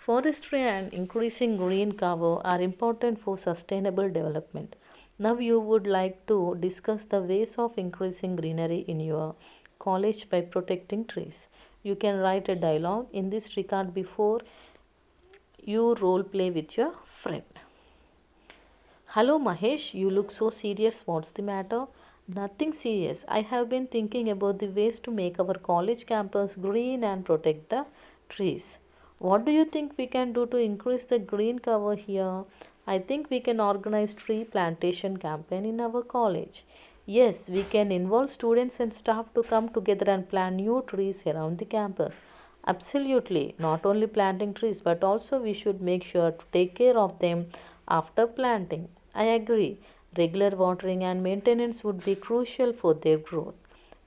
Forestry and increasing green cover are important for sustainable development. Now, you would like to discuss the ways of increasing greenery in your college by protecting trees. You can write a dialogue in this regard before you role play with your friend. Hello Mahesh, you look so serious. What's the matter? Nothing serious. I have been thinking about the ways to make our college campus green and protect the trees. What do you think we can do to increase the green cover here? I think we can organize tree plantation campaign in our college. Yes, we can involve students and staff to come together and plant new trees around the campus. Absolutely. Not only planting trees, but also we should make sure to take care of them after planting. I agree. Regular watering and maintenance would be crucial for their growth.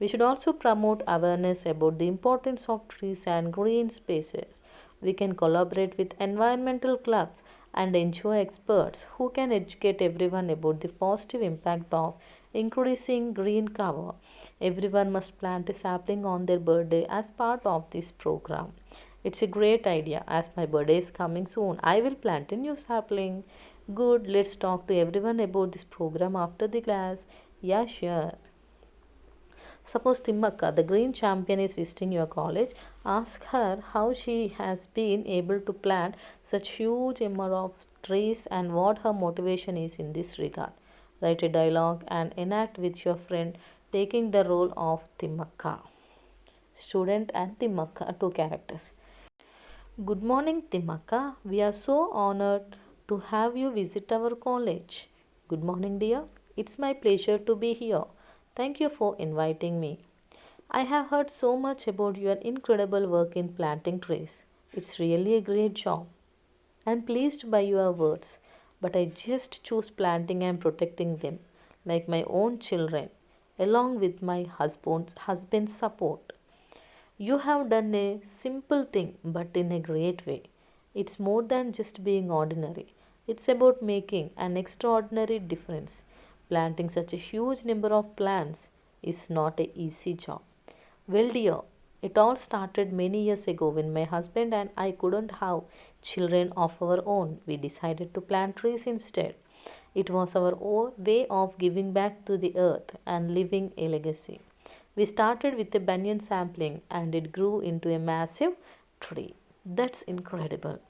We should also promote awareness about the importance of trees and green spaces. We can collaborate with environmental clubs and NGO experts who can educate everyone about the positive impact of increasing green cover. Everyone must plant a sapling on their birthday as part of this program. It's a great idea. As my birthday is coming soon, I will plant a new sapling. Good, let's talk to everyone about this program after the class. Yeah, sure. Suppose Thimmakka, the green champion, is visiting your college. Ask her how she has been able to plant such huge amount of trees and what her motivation is in this regard. Write a dialogue and enact with your friend taking the role of Thimmakka. Student and Thimmakka, two characters. Good morning, Thimmakka. We are so honored to have you visit our college. Good morning, dear. It's my pleasure to be here. Thank you for inviting me. I have heard so much about your incredible work in planting trees. It's really a great job. I'm pleased by your words, but I just choose planting and protecting them like my own children, along with my husband's support. You have done a simple thing, but in a great way. It's more than just being ordinary, it's about making an extraordinary difference. Planting such a huge number of plants is not an easy job. Well, dear, it all started many years ago when my husband and I couldn't have children of our own. We decided to plant trees instead. It was our own way of giving back to the earth and leaving a legacy. We started with a banyan sapling and it grew into a massive tree. That's incredible.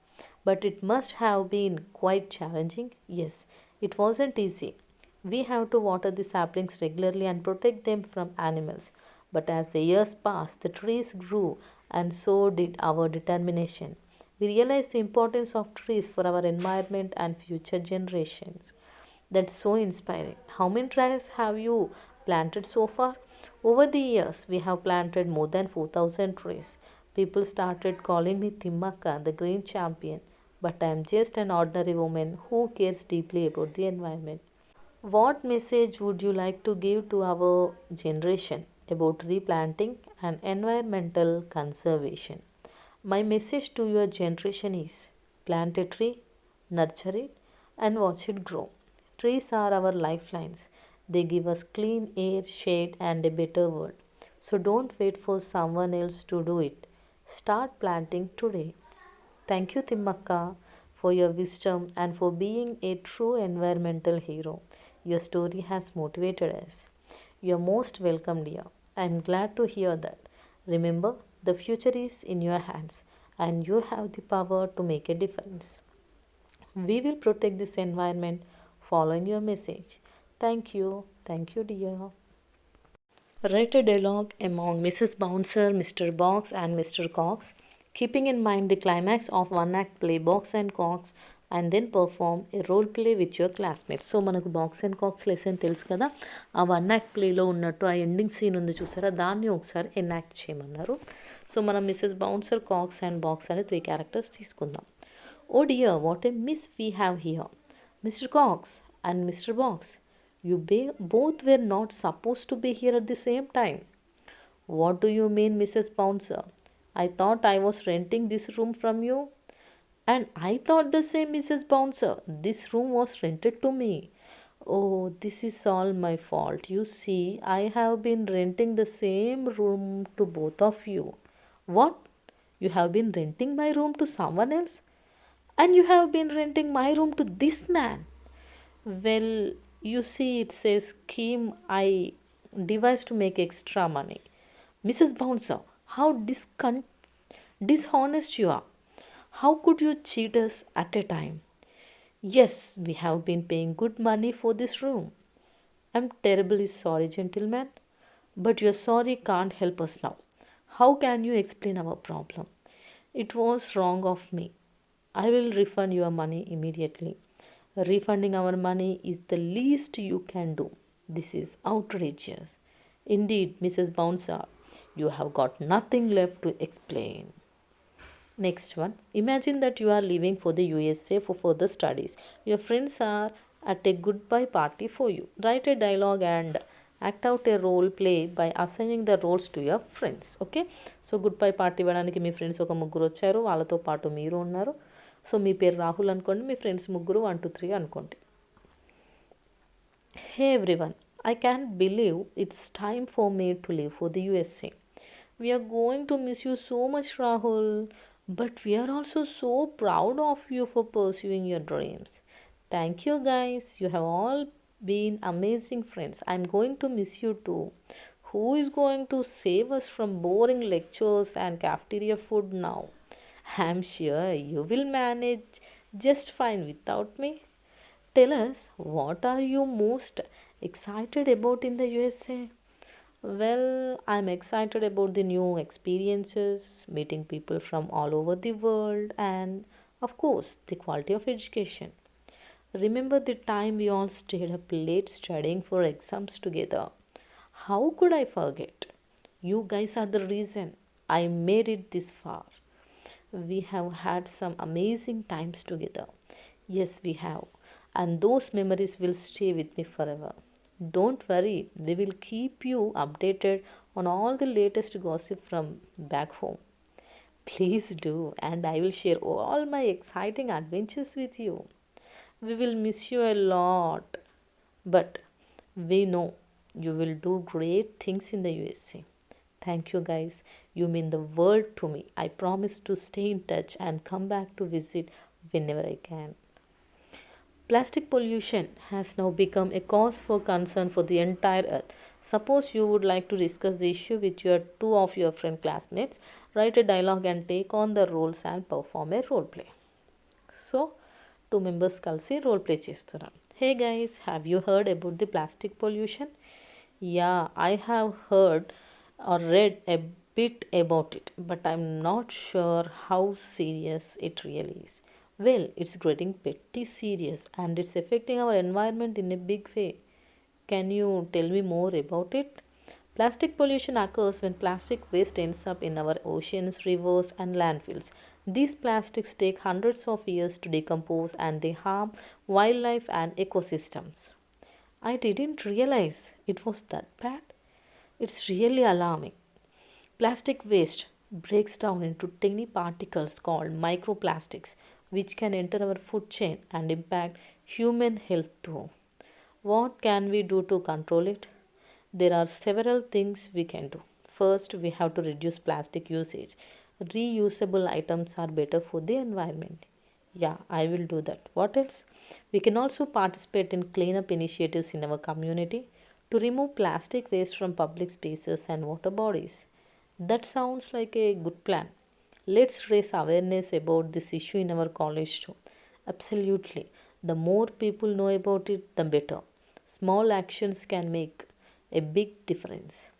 But it must have been quite challenging. Yes, it wasn't easy. We have to water the saplings regularly and protect them from animals. But as the years passed, the trees grew and so did our determination. We realized the importance of trees for our environment and future generations. That's so inspiring. How many trees have you planted so far? Over the years, we have planted more than 4,000 trees. People started calling me Thimmakka, the green champion, but I am just an ordinary woman who cares deeply about the environment. What message would you like to give to our generation about replanting and environmental conservation? My message to your generation is plant a tree, nurture it, and watch it grow. Trees are our lifelines. They give us clean air, shade, and a better world. So don't wait for someone else to do it. Start planting today. Thank you, Timmakka, for your wisdom and for being a true environmental hero. Your story has motivated us. You are most welcome, dear. I am glad to hear that. Remember, the future is in your hands and you have the power to make a difference. We will protect this environment following your message. Thank you. Thank you, dear. Write a dialogue among Mrs. Bouncer, Mr. Box, and Mr. Cox, keeping in mind the climax of one act play Box and Cox, and then perform a role play with your classmates. So మనకు box and Cox lesson తెలుసు కదా, ఆ one act ప్లేలో ఉన్నట్టు ఆ ending scene ఉంది చూసారా, దాన్ని ఒకసారి ఎనాక్ట్ చేయమన్నారు. సో మనం Mrs Bouncer, Cox and Box అనే 3 క్యారెక్టర్స్ తీసుకుందాం. Oh dear, what a mess we have here. Mister Cox and Mr. Box, you both were not supposed to be here at the same time. What do you mean, Mrs. Bouncer? I thought I was renting this room from you. And I thought the same, Mrs. Bouncer. This room was rented to me. Oh, this is all my fault. You see, I have been renting the same room to both of you. What? You have been renting my room to someone else? And you have been renting my room to this man? Well, you see, it's a scheme I devised to make extra money. Mrs. Bouncer, how dishonest you are. How could you cheat us at a time? Yes, we have been paying good money for this room. I'm terribly sorry, gentlemen, but your sorry can't help us now. How can you explain our problem? It was wrong of me. I will refund your money immediately. Refunding our money is the least you can do. This is outrageous. Indeed, Mrs. Bouncer, you have got nothing left to explain. Next one. Imagine that you are leaving for the USA for further studies. Your friends are at a goodbye party for you. Write a dialogue and act out a role play by assigning the roles to your friends. Okay? So goodbye party ఇవ్వడానికి మీ friends ఒక ముగ్గురు వచ్చారు, వాళ్ళతో పాటు మీరు ఉన్నారు. So మీ పేరు రాహుల్ అనుకోండి, మీ ఫ్రెండ్స్ ముగ్గురు 1 2 3 అనుకోండి. హే everyone, I can't believe it's time for me to leave for the USA. We are going to miss you so much, Rahul, but we are also so proud of you for pursuing your dreams. Thank you, guys. You have all been amazing friends. I'm going to miss you too. Who is going to save us from boring lectures and cafeteria food now? I'm sure you will manage just fine without me. Tell us, what are you most excited about in the USA? Well, I'm excited about the new experiences, meeting people from all over the world, and of course, the quality of education. Remember the time we all stayed up late studying for exams together? How could I forget? You guys are the reason I made it this far. We have had some amazing times together. Yes, we have. And those memories will stay with me forever. Don't worry, we will keep you updated on all the latest gossip from back home. Please do, and I will share all my exciting adventures with you. We will miss you a lot, but we know you will do great things in the USA. Thank you, guys. You mean the world to me. I promise to stay in touch and come back to visit whenever I can. Plastic pollution has now become a cause for concern for the entire earth. Suppose you would like to discuss the issue with your 2 of your friend classmates. Write a dialogue and take on the roles and perform a role play. So, 2 members కలిసి role play చేస్తున్నారు. Hey guys, have you heard about the plastic pollution? Yeah, I have heard or read a bit about it, but I'm not sure how serious it really is. Well, it's getting pretty serious and it's affecting our environment in a big way. Can you tell me more about it? Plastic pollution occurs when plastic waste ends up in our oceans, rivers, and landfills. These plastics take hundreds of years to decompose and they harm wildlife and ecosystems. I didn't realize it was that bad. It's really alarming. Plastic waste breaks down into tiny particles called microplastics, which can enter our food chain and impact human health too. What can we do to control it? There are several things we can do. First, we have to reduce plastic usage. Reusable items are better for the environment. Yeah, I will do that. What else? We can also participate in cleanup initiatives in our community to remove plastic waste from public spaces and water bodies. That sounds like a good plan. Let's raise awareness about this issue in our college too. Absolutely. The more people know about it, the better. Small actions can make a big difference.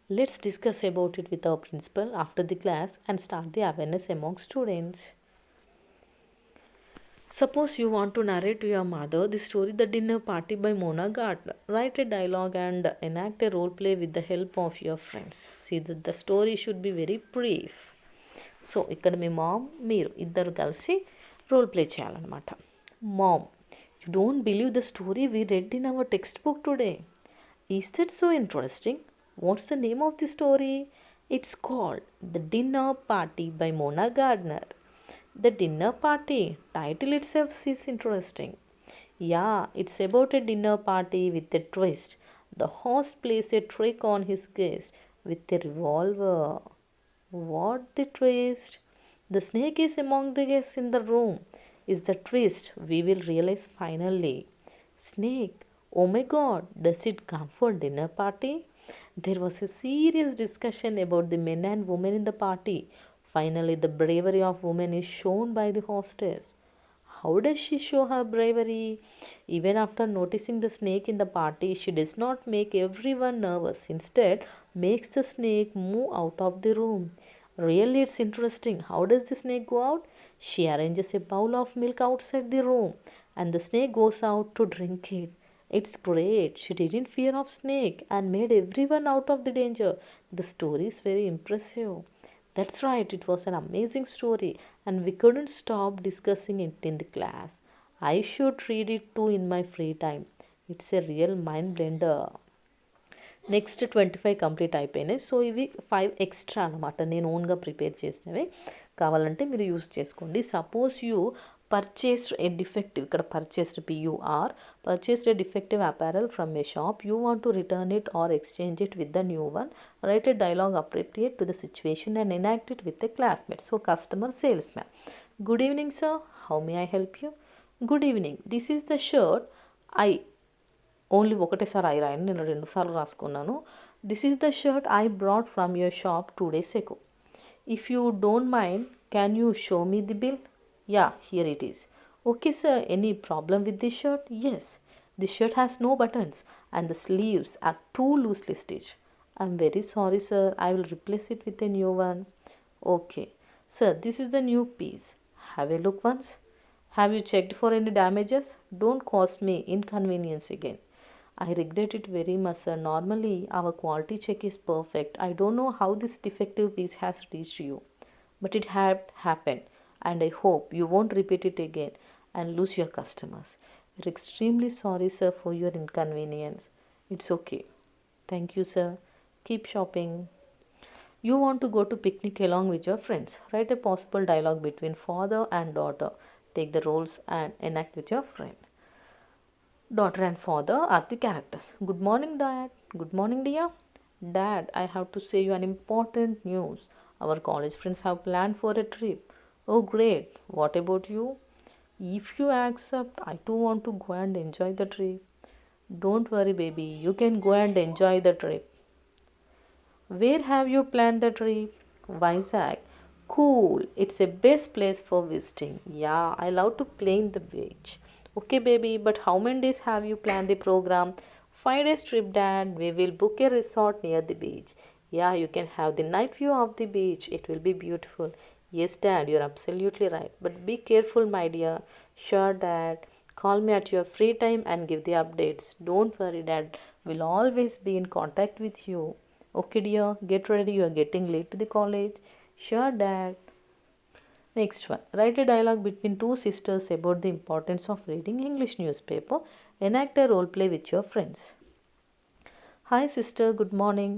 Let's discuss about it with our principal after the class and start the awareness among students. Suppose you want to narrate to your mother the story The Dinner Party by Mona Gardner. Write a dialogue and enact a role play with the help of your friends. See that the story should be very brief. So ఇక్కడ మీ mom మీరు ఇద్దరు కలిసి role play చేయాలన్నమాట. Mom, you don't believe the story we read in our textbook today. Is that so interesting? What's the name of the story? It's called the dinner party by Mona Gardner. The dinner party title itself is interesting. Yeah, it's about a dinner party with a twist. The host plays a trick on his guest with a revolver. What the twist? The snake is among the guests in the room. Is the twist we will realize finally. Snake? Oh my god, does it come for dinner party? There was a serious discussion about the men and women in the party. Finally, the bravery of women is shown by the hostess. How does she show her bravery? Even after noticing the snake in the party, she does not make everyone nervous. Instead, makes the snake move out of the room. Really, it's interesting. How does the snake go out? She arranges a bowl of milk outside the room, and the snake goes out to drink it. It's great. She didn't fear of snake and made everyone out of the danger. The story is very impressive. That's right, it was an amazing story, and we couldn't stop discussing it in the class. I should read it too in my free time. It's a real mind blender. Next 25 complete అయిపోయినాయి. So ఇవి 5 extra అనమాట, నేను ఓన్గా prepare చేసినవి. కావాలంటే మీరు use చేసుకోండి. Suppose you purchased a defective, ఇక్కడ purchased P U R, purchased a defective apparel from a shop. You want to return it or exchange it with the new one. Write a dialogue appropriate to the situation and enact it with a classmate. So customer sales man. Good evening sir, how may I help you? Good evening, this is the shirt I only ఒకటేసారి I రాయను, నేను 2 సార్లు రాసుకున్నాను. This is the shirt I brought from your shop 2 days ago. If you don't mind, can you show me the bill? Ya, here it is. Okay sir, any problem with this shirt? Yes, this shirt has no buttons and the sleeves are too loosely stitched. I'm very sorry sir, I will replace it with a new one. Okay sir, this is the new piece. Have a look once. Have you checked for any damages? Don't cos me inconvenience again. I regret it very much, sir. Normally, our quality check is perfect. I don't know how this defective piece has reached you, but it had happened, and I hope you won't repeat it again and lose your customers. We're extremely sorry, sir, for your inconvenience. It's okay. Thank you, sir. Keep shopping. You want to go to picnic along with your friends. Write a possible dialogue between father and daughter. Take the roles and enact with your friend. Daughter and father are the characters. Good morning, Dad. Good morning, dear. Dad, I have to say you an important news. Our college friends have planned for a trip. Oh, great. What about you? If you accept, I too want to go and enjoy the trip. Don't worry, baby. You can go and enjoy the trip. Where have you planned the trip? Vizag. Cool. It's a best place for visiting. Yeah, I love to play in the beach. Okay, baby, but how many days have you planned the program? 5 days trip, Dad. We will book a resort near the beach. Yeah, you can have the night view of the beach. It will be beautiful. Yes, Dad, you're absolutely right. But be careful, my dear. Sure, Dad. Call me at your free time and give the updates. Don't worry, Dad. will always be in contact with you. Okay dear, get ready, you are getting late to the college. Sure dad. Next one, write a dialogue between two sisters about the importance of reading English newspaper. Enact a role play with your friends. Hi sister, good morning.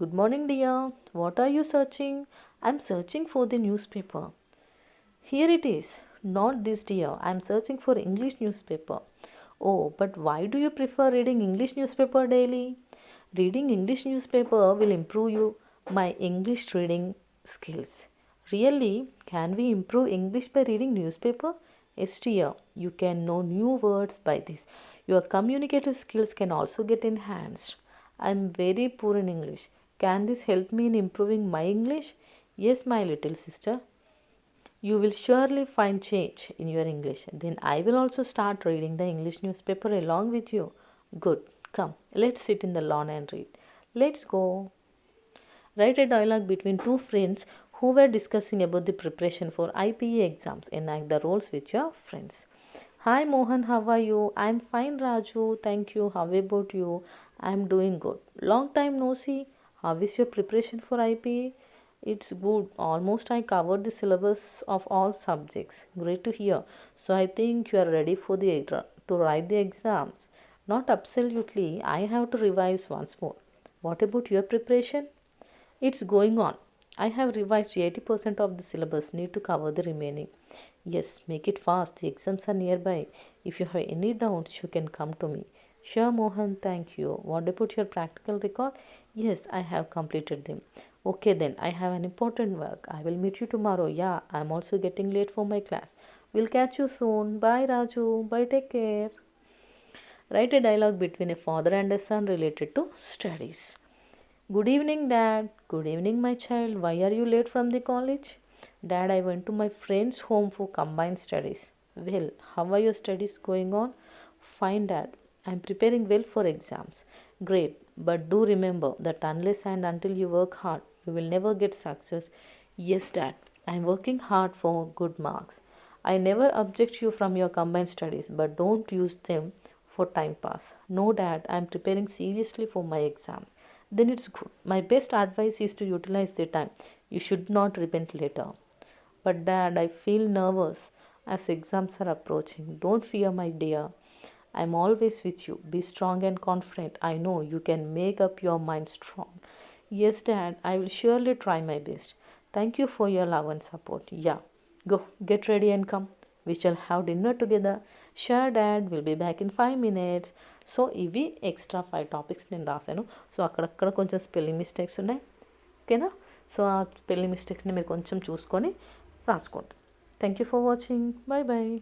Good morning dear. What are you searching? I'm searching for the newspaper. Here it is. Not this dear. I'm searching for English newspaper. Oh, but why do you prefer reading English newspaper daily? Reading English newspaper will improve my English reading skills. Really? Can we improve English by reading newspaper? Yes dear. You can know new words by this. Your communicative skills can also get enhanced. I'm very poor in English. Can this help me in improving my English? Yes, my little sister. You will surely find change in your English. Then I will also start reading the English newspaper along with you. Good. Come, let's sit in the lawn and read. Let's go. Write a dialogue between two friends who were discussing about the preparation for IPA exams. Enact the roles with your friends. Hi Mohan, how are you? I'm fine Raju, thank you. How about you? I'm doing good. Long time no see. How is your preparation for IPA? It's good. Almost I covered the syllabus of all subjects. Great to hear. So I think you are ready for to write the exams. Not absolutely. I have to revise once more. What about your preparation? It's going on. I have revised 80% of the syllabus. Need to cover the remaining. Yes, make it fast. The exams are nearby. If you have any doubts, you can come to me. Sure, Mohan, thank you. What about your practical record? Yes, I have completed them. Okay, then I have an important work. I will meet you tomorrow. Yeah, I'm also getting late for my class. We'll catch you soon. Bye, Raju. Bye, take care. Write a dialogue between a father and a son related to studies. Good evening, Dad. Good evening, my child. Why are you late from the college? Dad, I went to my friend's home for combined studies. Well, how are your studies going on? Fine, Dad. I'm preparing well for exams. Great. But do remember that unless and until you work hard, you will never get success. Yes, Dad. I'm working hard for good marks. I never object you from your combined studies, but don't use them for time pass. No, Dad. I'm preparing seriously for my exams. Then it's good. My best advice is to utilize the time. You should not repent later. But Dad, I feel nervous as exams are approaching. Don't fear, my dear. I'm always with you. Be strong and confident. I know you can make up your mind strong. Yes, Dad, I will surely try my best. Thank you for your love and support. Yeah, go, get ready and come. We shall have dinner together. Sure, Dad, we'll be back in 5 minutes. So ఇవి extra 5 topics నేను రాశాను. So అక్కడక్కడ కొంచెం spelling mistakes ఉన్నాయి. ఓకేనా? So ఆ spelling మిస్టేక్స్ని మీరు కొంచెం చూసుకొని రాసుకోండి. Thank you for watching. Bye bye.